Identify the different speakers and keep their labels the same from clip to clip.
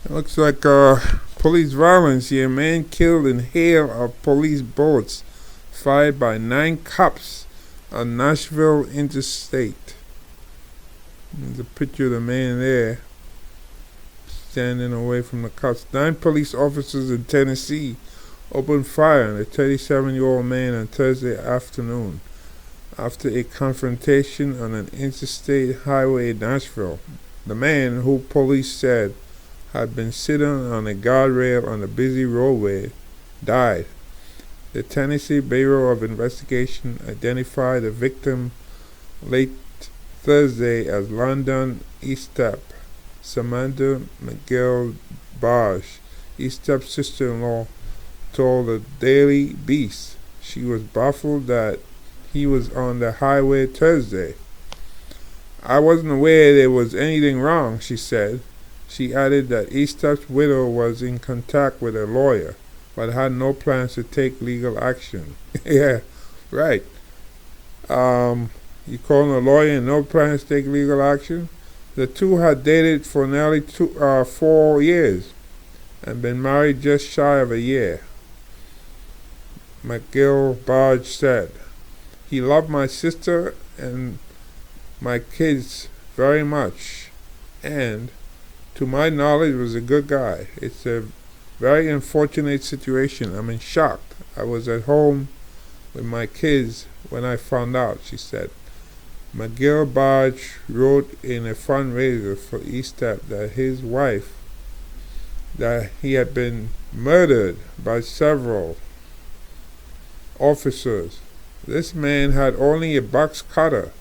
Speaker 1: It looks like police violence here. Man killed in hail of police bullets fired by 9 cops on Nashville interstate. There's a picture of the man there standing away from the cops. 9 police officers in Tennessee opened fire on a 37-year-old man on Thursday afternoon after a confrontation on an interstate highway in Nashville. The man, who police said had been sitting on a guardrail on a busy roadway, died. The Tennessee Bureau of Investigation identified the victim late Thursday as Landon Eastep. Samantha McGill-Barge, Eastep's sister-in-law, told the Daily Beast she was baffled that he was on the highway Thursday. "I wasn't aware there was anything wrong," she said. She added that Eastep's widow was in contact with a lawyer, but had no plans to take legal action. Yeah, right. You calling a lawyer and no plans to take legal action? The two had dated for nearly 4 years and been married just shy of a year. McGill-Barge said, "He loved my sister and my kids very much, and to my knowledge was a good guy. It's a very unfortunate situation. I'm in shock. I was at home with my kids when I found out," she said. McGill-Barge wrote in a fundraiser for Eastep that his wife, that he had been murdered by several officers. This man had only a box cutter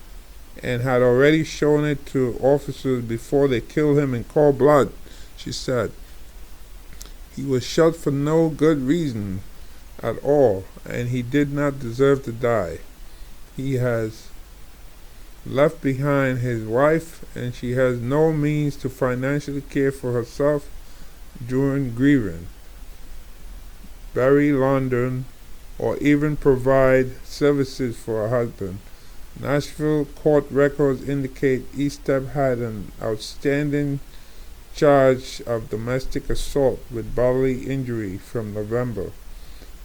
Speaker 1: and had already shown it to officers before they killed him in cold blood, she said. He was shot for no good reason at all, and he did not deserve to die. He has left behind his wife, and she has no means to financially care for herself during grieving, bury London, or even provide services for her husband. Nashville court records indicate Eastep had an outstanding charge of domestic assault with bodily injury from November.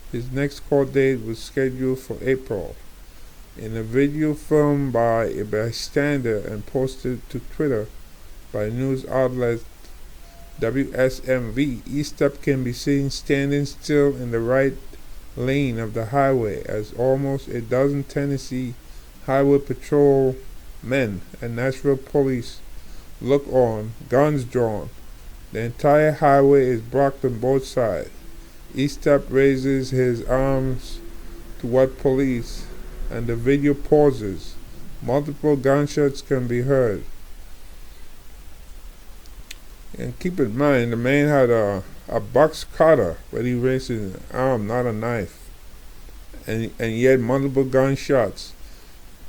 Speaker 1: His next court date was scheduled for April. In a video filmed by a bystander and posted to Twitter by news outlet WSMV, Eastep can be seen standing still in the right lane of the highway as almost a dozen Tennessee Highway Patrol men and Nashville police look on, guns drawn. The entire highway is blocked on both sides. Eastep raises his arms toward police, and the video pauses. Multiple gunshots can be heard. And keep in mind, the man had a box cutter, but he raised his arm, not a knife. And yet multiple gunshots.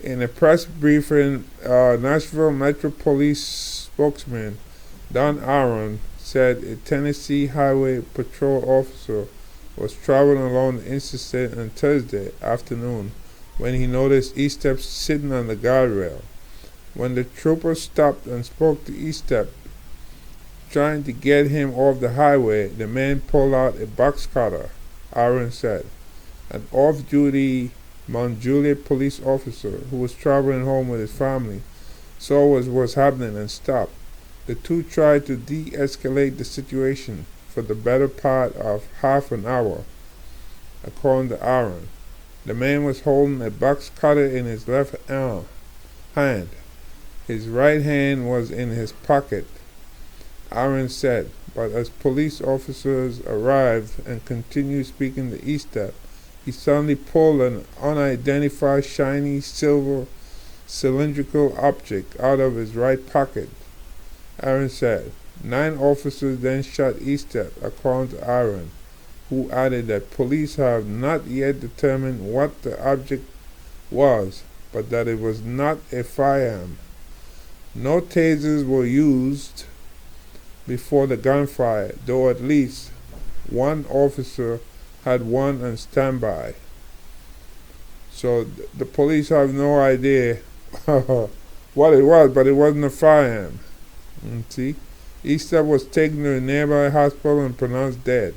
Speaker 1: In a press briefing, Nashville Metro Police spokesman Don Aaron said a Tennessee Highway Patrol officer was traveling along the interstate on Thursday afternoon when he noticed Eastep sitting on the guardrail. When the trooper stopped and spoke to Eastep, trying to get him off the highway, the man pulled out a box cutter, Aaron said. An off-duty Mount Juliet police officer who was traveling home with his family saw what was happening and stopped. The two tried to de-escalate the situation for the better part of half an hour, according to Aaron. The man was holding a box cutter in his left hand. His right hand was in his pocket, Aaron said, but as police officers arrived and continued speaking to Eastep, he suddenly pulled an unidentified shiny silver cylindrical object out of his right pocket, Aaron said. 9 officers then shot Eastep, according to Aaron, who added that police have not yet determined what the object was, but that it was not a firearm. No tasers were used before the gunfire, though at least one officer had one on standby. So the police have no idea what it was, but it wasn't a firearm. See? Eastep was taken to a nearby hospital and pronounced dead.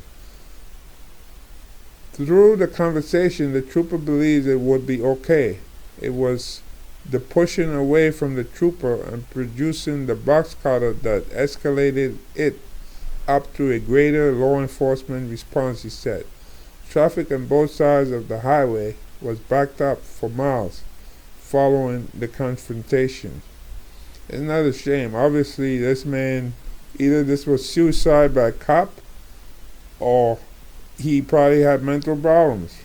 Speaker 1: Through the conversation, the trooper believes it would be okay. It was the pushing away from the trooper and producing the box cutter that escalated it up to a greater law enforcement response, he said. Traffic on both sides of the highway was backed up for miles following the confrontation. Isn't that a shame? Obviously, this man, either this was suicide by a cop or he probably had mental problems.